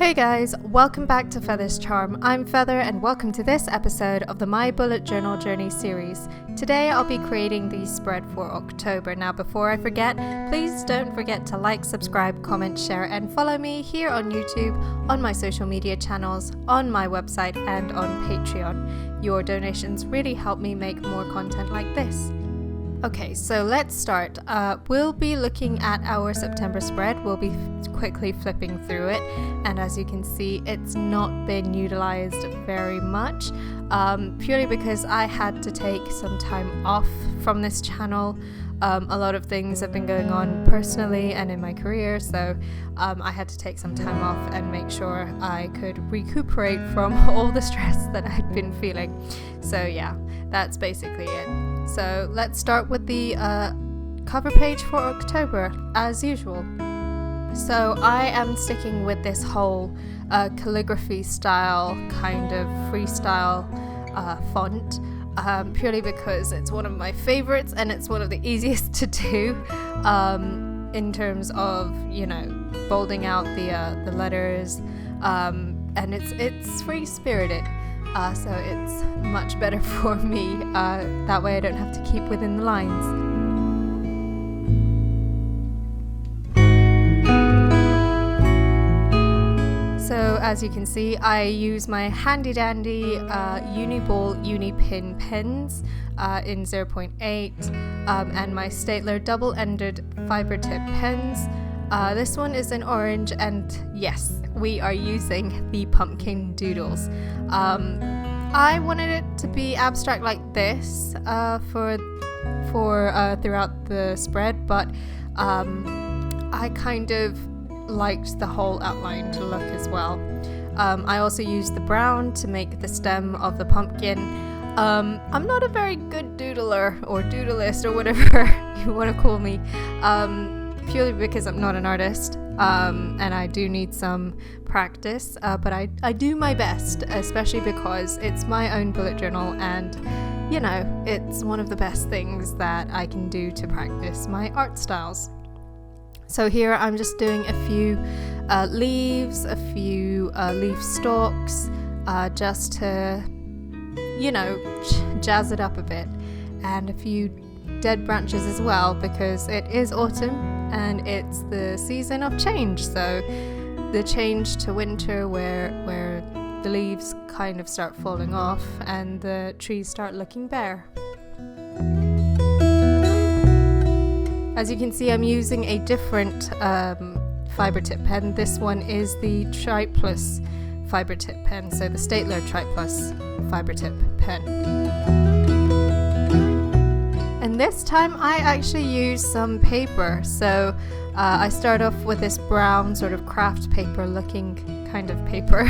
Hey guys, welcome back to Feather's Charm. I'm Feather and welcome to this episode of the My Bullet Journal Journey series. Today I'll be creating the spread for October. Now before I forget, please don't forget to like, subscribe, comment, share and follow me here on YouTube, on my social media channels, on my website and on Patreon. Your donations really help me make more content like this. Okay, so let's start. We'll be looking at our September spread. We'll be quickly flipping through it, and as you can see, it's not been utilized very much, purely because I had to take some time off from this channel. A lot of things have been going on personally and in my career, so I had to take some time off and make sure I could recuperate from all the stress that I'd been feeling. So yeah, that's basically it. So let's start with the cover page for October, as usual. So I am sticking with this whole calligraphy style, kind of freestyle font, purely because it's one of my favorites and it's one of the easiest to do in terms of, you know, bolding out the letters, and it's free-spirited. So it's much better for me, that way I don't have to keep within the lines. So as you can see, I use my handy dandy Uniball Unipin pens in 0.8 and my Staedtler double-ended fiber tip pens. This one is in orange, and yes, we are using the pumpkin doodles. I wanted it to be abstract like this for throughout the spread, but I kind of liked the whole outlined look as well. I also used the brown to make the stem of the pumpkin. I'm not a very good doodler or doodleist or whatever you want to call me, purely because I'm not an artist, and I do need some practice, but I do my best, especially because it's my own bullet journal, and you know, it's one of the best things that I can do to practice my art styles. So here I'm just doing a few leaves, a few leaf stalks, just to, you know, jazz it up a bit, and a few dead branches as well, because it is autumn and it's the season of change. So the change to winter where the leaves kind of start falling off and the trees start looking bare. As you can see, I'm using a different fiber tip pen. This one is the Triplus fiber tip pen, so the Staedtler Triplus fiber tip pen. And this time I actually used some paper. So I start off with this brown sort of craft paper looking kind of paper,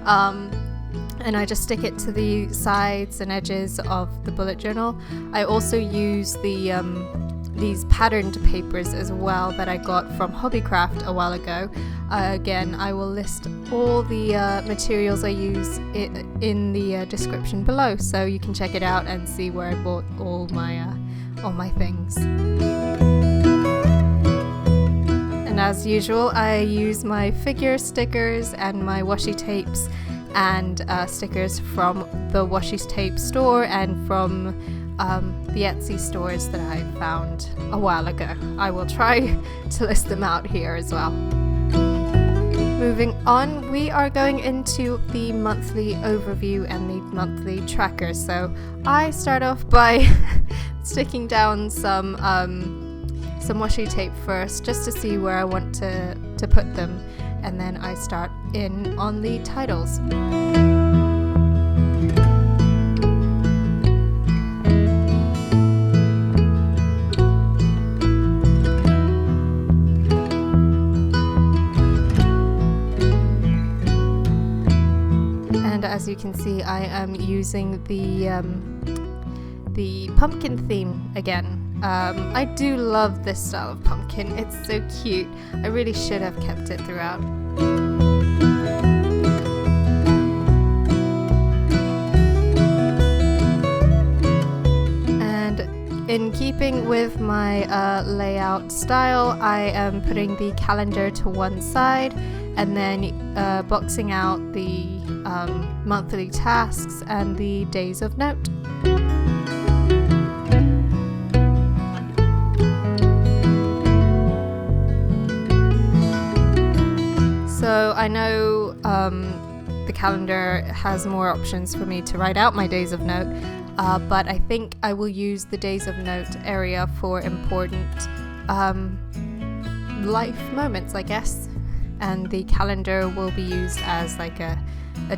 and I just stick it to the sides and edges of the bullet journal. I also use these patterned papers as well that I got from Hobbycraft a while ago. Again, I will list all the materials I use in the description below, so you can check it out and see where I bought all my things. And as usual, I use my figure stickers and my washi tapes and stickers from the washi tape store and from the Etsy stores that I found a while ago. I will try to list them out here as well. Moving on, we are going into the monthly overview and the monthly tracker. So I start off by sticking down some washi tape first, just to see where I want to put them, and then I start in on the titles. As you can see, I am using the pumpkin theme again. I do love this style of pumpkin. It's so cute. I really should have kept it throughout. And in keeping with my layout style, I am putting the calendar to one side and then boxing out the monthly tasks and the days of note. So I know the calendar has more options for me to write out my days of note, but I think I will use the days of note area for important life moments, I guess, and the calendar will be used as like a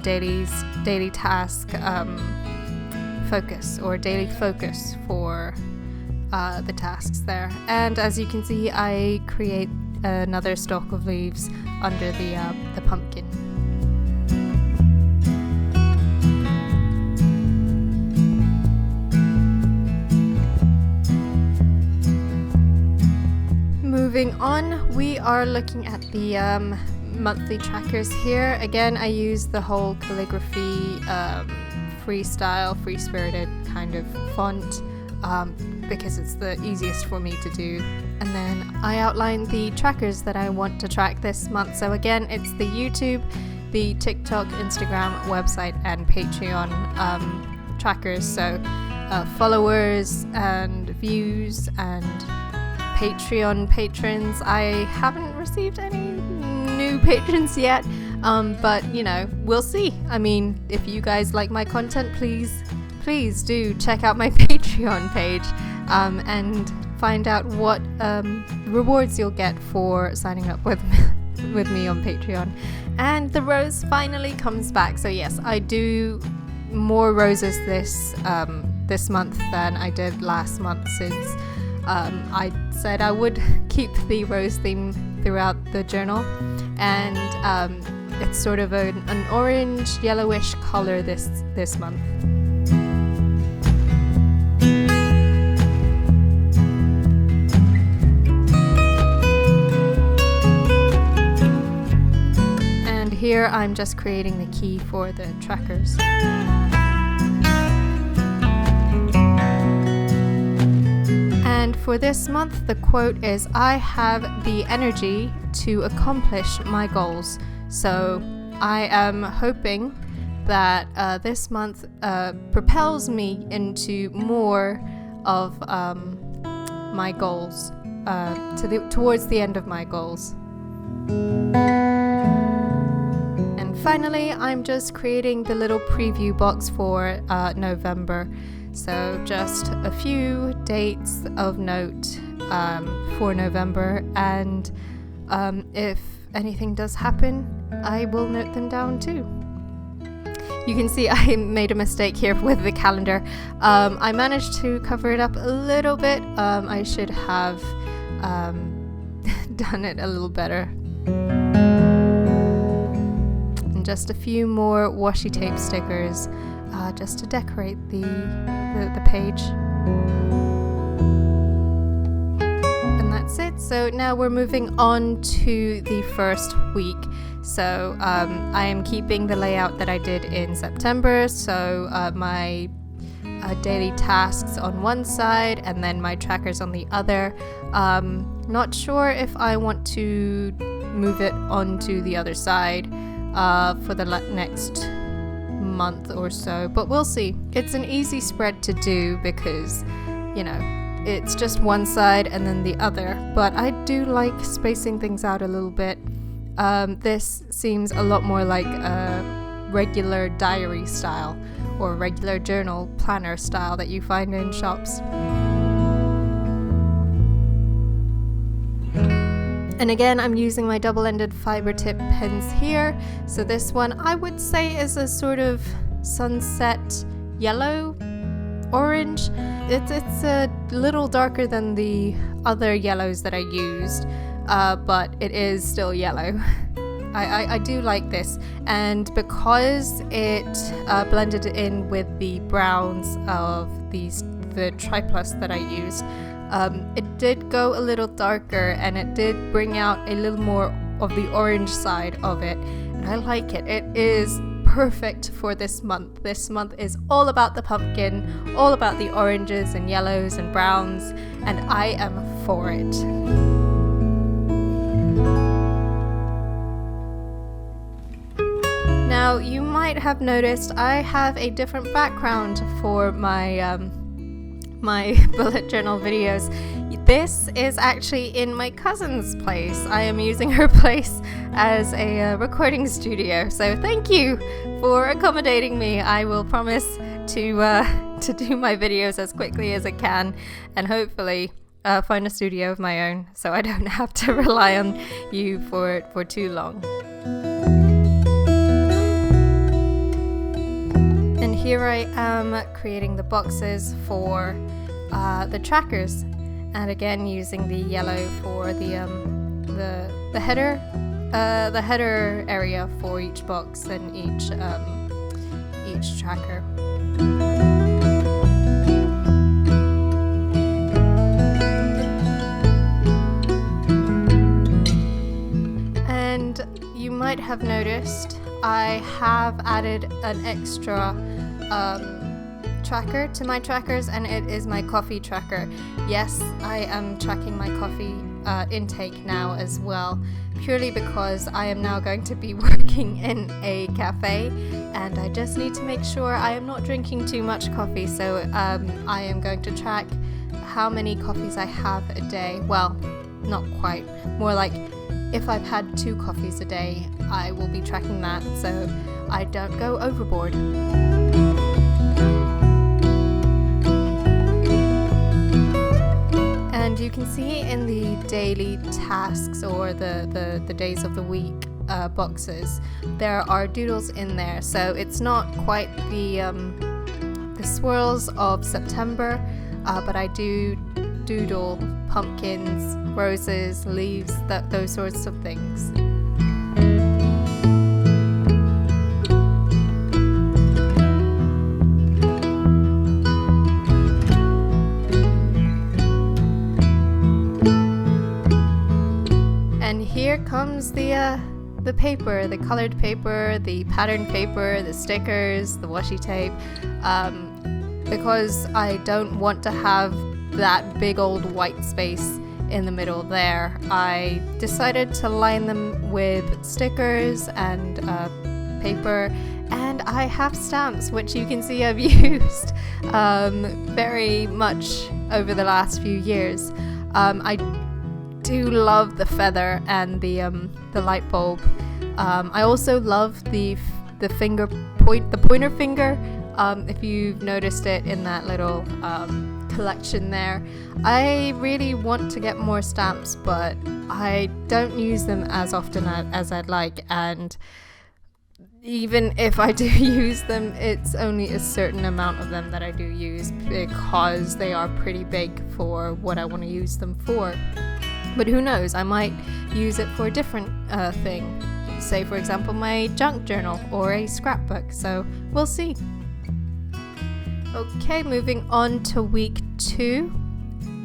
daily task focus or daily focus for the tasks there. And as you can see, I create another stalk of leaves under the pumpkin. Moving on, we are looking at the monthly trackers here. Again, I use the whole calligraphy, freestyle, free-spirited kind of font because it's the easiest for me to do. And then I outline the trackers that I want to track this month. So again, it's the YouTube, the TikTok, Instagram, website, and Patreon trackers. So followers and views and Patreon patrons. I haven't received any new patrons yet, but you know, we'll see. I mean, if you guys like my content, please do check out my Patreon page and find out what rewards you'll get for signing up with me on Patreon. And the rose finally comes back. So yes, I do more roses this month than I did last month, since I said I would keep the rose theme throughout the journal, and it's sort of an orange yellowish color this month. And here I'm just creating the key for the trackers. And for this month, the quote is, "I have the energy to accomplish my goals." So I am hoping that this month propels me into more of my goals, towards the end of my goals. And finally, I'm just creating the little preview box for November. So just a few dates of note for November, and if anything does happen, I will note them down too. You can see I made a mistake here with the calendar. I managed to cover it up a little bit. I should have done it a little better. And just a few more washi tape stickers just to decorate the page. And that's it. So now we're moving on to the first week. So I am keeping the layout that I did in September. So my daily tasks on one side and then my trackers on the other. Not sure if I want to move it onto the other side for the next month or so, but we'll see. It's an easy spread to do because, you know, it's just one side and then the other, but I do like spacing things out a little bit. This seems a lot more like a regular diary style or regular journal planner style that you find in shops. And again, I'm using my double-ended fiber tip pens here. So this one I would say is a sort of sunset yellow orange. It's a little darker than the other yellows that I used, but it is still yellow. I do like this, and because it blended in with the browns of the triplus that I used, it did go a little darker and it did bring out a little more of the orange side of it, and I like it. It is perfect for this month. This month is all about the pumpkin, all about the oranges and yellows and browns, and I am for it. Now, you might have noticed I have a different background for my my bullet journal videos. This is actually in my cousin's place. I am using her place as a recording studio, so thank you for accommodating me. I will promise to do my videos as quickly as I can, and hopefully find a studio of my own so I don't have to rely on you for too long. And here I am creating the boxes for the trackers, and again using the yellow for the header area for each box and each tracker. And you might have noticed I have added an extra tracker to my trackers, and it is my coffee tracker. Yes, I am tracking my coffee intake now as well, purely because I am now going to be working in a cafe, and I just need to make sure I am not drinking too much coffee. So I am going to track how many coffees I have a day. Well, not quite, more like if I've had 2 coffees a day, I will be tracking that so I don't go overboard. And you can see in the daily tasks or the days of the week boxes, there are doodles in there. So it's not quite the swirls of September, but I do doodle pumpkins, roses, leaves, those sorts of things. And here comes the paper, the colored paper, the pattern paper, the stickers, the washi tape, because I don't want to have that big old white space in the middle there. I decided to line them with stickers and paper, and I have stamps, which you can see I've used very much over the last few years. I do love the feather and the light bulb. I also love the pointer finger. If you've noticed it in that little collection there. I really want to get more stamps, but I don't use them as often as I'd like, and even if I do use them, it's only a certain amount of them that I do use, because they are pretty big for what I want to use them for. But who knows, I might use it for a different thing, say for example my junk journal or a scrapbook, so we'll see. Okay, moving on to week 2.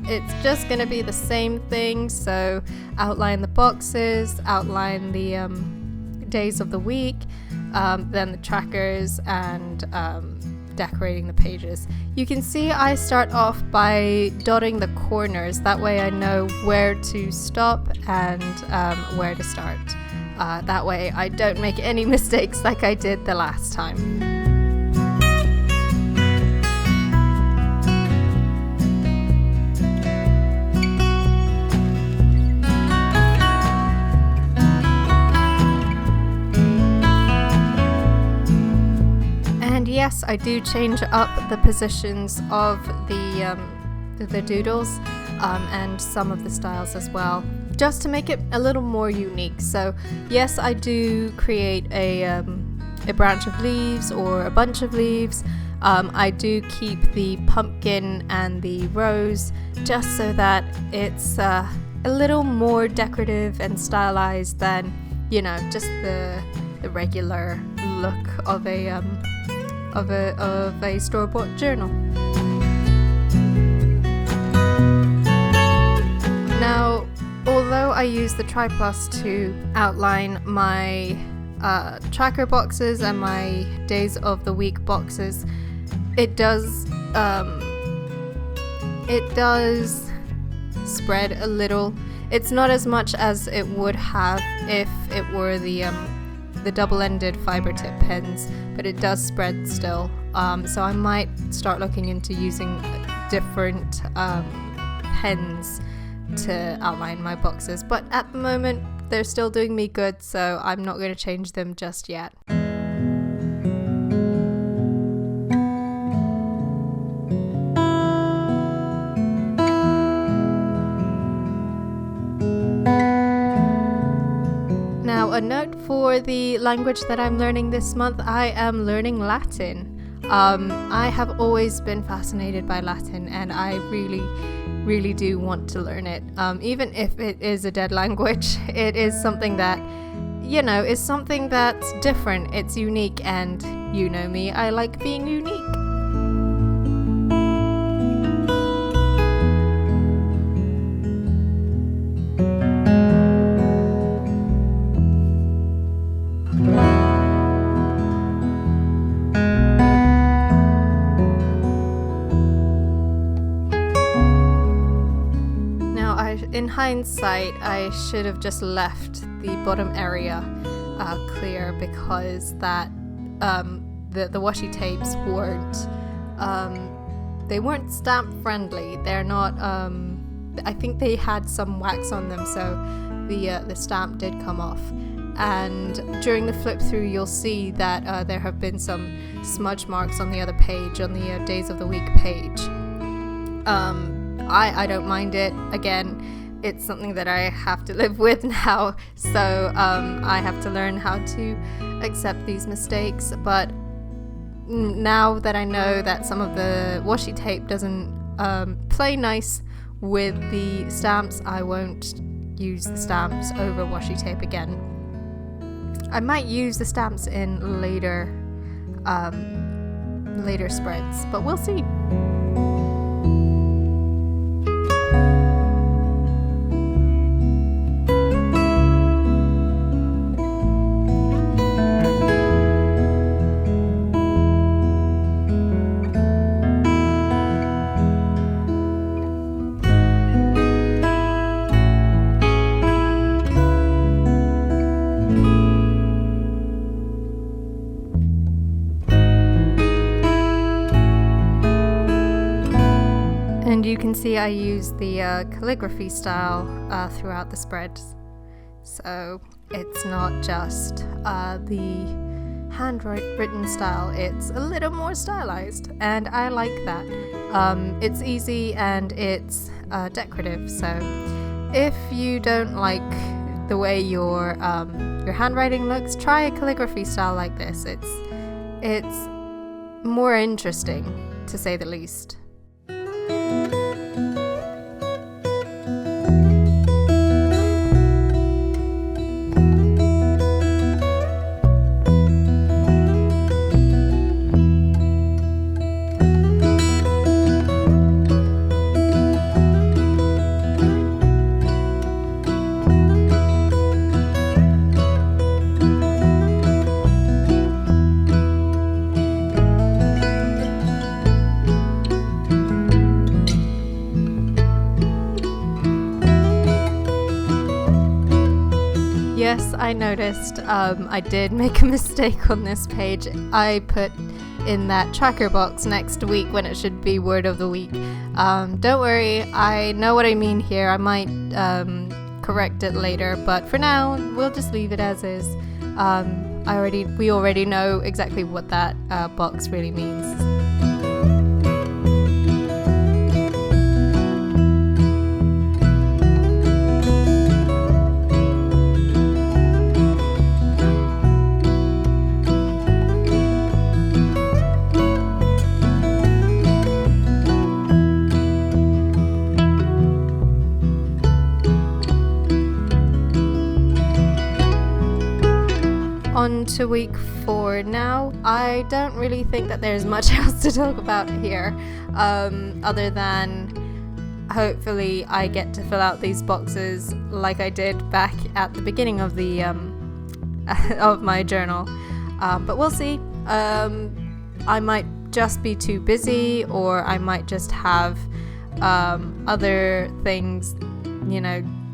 It's just going to be the same thing, so outline the boxes, outline the days of the week, then the trackers, and decorating the pages. You can see I start off by dotting the corners, that way I know where to stop and where to start. That way I don't make any mistakes like I did the last time. Yes, I do change up the positions of the doodles and some of the styles as well, just to make it a little more unique. So yes, I do create a branch of leaves or a bunch of leaves. I do keep the pumpkin and the rose just so that it's a little more decorative and stylized than, you know, just the regular look of a store-bought journal. Now, although I use the Tri Plus to outline my tracker boxes and my days of the week boxes, it does spread a little. It's not as much as it would have if it were the double-ended fiber tip pens, but it does spread still. So I might start looking into using different pens to outline my boxes, but at the moment they're still doing me good, so I'm not going to change them just yet. Now, a note for the language that I'm learning this month: I am learning Latin. I have always been fascinated by Latin, and I really do want to learn it. Even if it is a dead language, it is something that, is something that's different. It's unique, and you know me, I like being unique. In hindsight, I should have just left the bottom area clear, because that the washi tapes weren't stamp friendly. They're not. I think they had some wax on them, so the stamp did come off. And during the flip through, you'll see that there have been some smudge marks on the other page, on the days of the week page. I don't mind it. Again, it's something that I have to live with now, so I have to learn how to accept these mistakes. But now that I know that some of the washi tape doesn't play nice with the stamps, I won't use the stamps over washi tape again. I might use the stamps in later spreads, but we'll see. You can see I use the calligraphy style throughout the spreads, so it's not just the handwritten style, it's a little more stylized, and I like that. It's easy and it's decorative, so if you don't like the way your handwriting looks, try a calligraphy style like this. It's more interesting, to say the least. Yes, I noticed I did make a mistake on this page. I put in that tracker box next week when it should be word of the week. Don't worry, I know what I mean here. I might correct it later, but for now, we'll just leave it as is. We already know exactly what that box really means. On to week 4 now. I don't really think that there's much else to talk about here, other than hopefully I get to fill out these boxes like I did back at the beginning of the of my journal. But we'll see. I might just be too busy, or I might just have other things,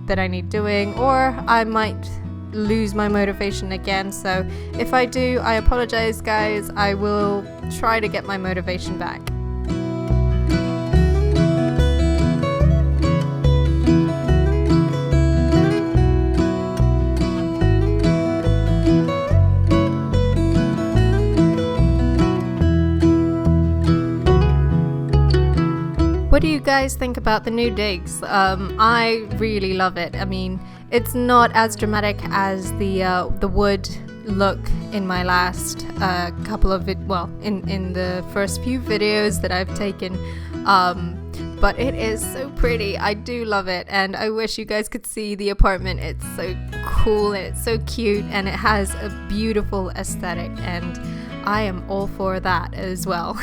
that I need doing, or I might lose my motivation again. So if I do, I apologize, guys. I will try to get my motivation back. What do you guys think about the new digs? I really love it. I mean, it's not as dramatic as the wood look in my last couple of in the first few videos that I've taken. But it is so pretty. I do love it, and I wish you guys could see the apartment. It's so cool and it's so cute, and it has a beautiful aesthetic, and I am all for that as well.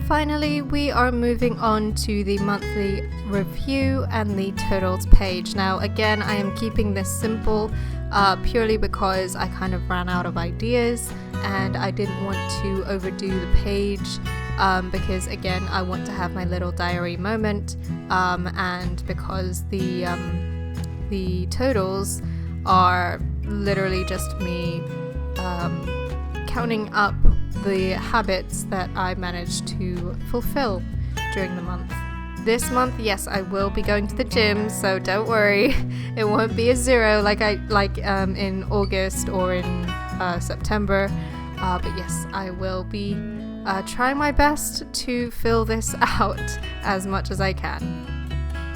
Finally, we are moving on to the monthly review and the totals page. Now, again, I am keeping this simple purely because I kind of ran out of ideas and I didn't want to overdo the page because, again, I want to have my little diary moment, and because the totals are literally just me counting up the habits that I managed to fulfill during the month. This month, yes, I will be going to the gym, so don't worry. It won't be a 0 like in August or in September. But yes, I will be trying my best to fill this out as much as I can.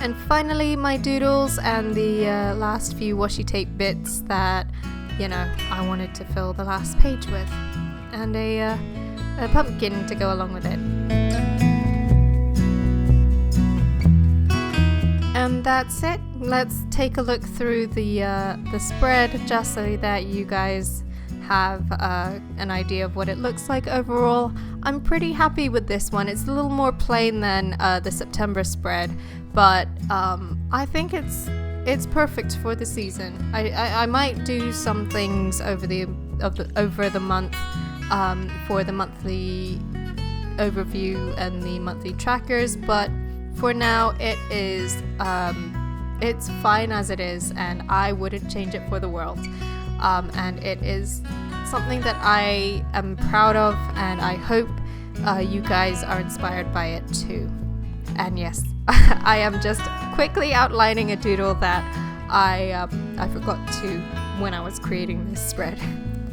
And finally, my doodles and the last few washi tape bits that I wanted to fill the last page with, and a pumpkin to go along with it. And that's it. Let's take a look through the spread just so that you guys have an idea of what it looks like overall. I'm pretty happy with this one. It's a little more plain than the September spread, but I think it's perfect for the season. I might do some things over the month for the monthly overview and the monthly trackers, but for now it is it's fine as it is, and I wouldn't change it for the world. And it is something that I am proud of, and I hope you guys are inspired by it too. And yes, I am just quickly outlining a doodle that I forgot to when I was creating this spread.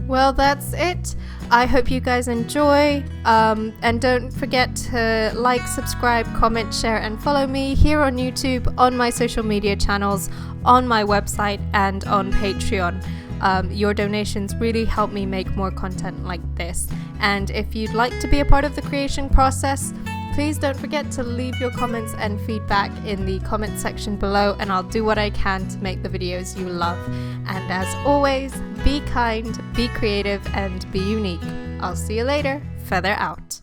Well, that's it. I hope you guys enjoy, and don't forget to like, subscribe, comment, share, and follow me here on YouTube, on my social media channels, on my website, and on Patreon. Your donations really help me make more content like this. And if you'd like to be a part of the creation process, please don't forget to leave your comments and feedback in the comment section below, and I'll do what I can to make the videos you love. And as always, be kind, be creative, and be unique. I'll see you later. Feather out.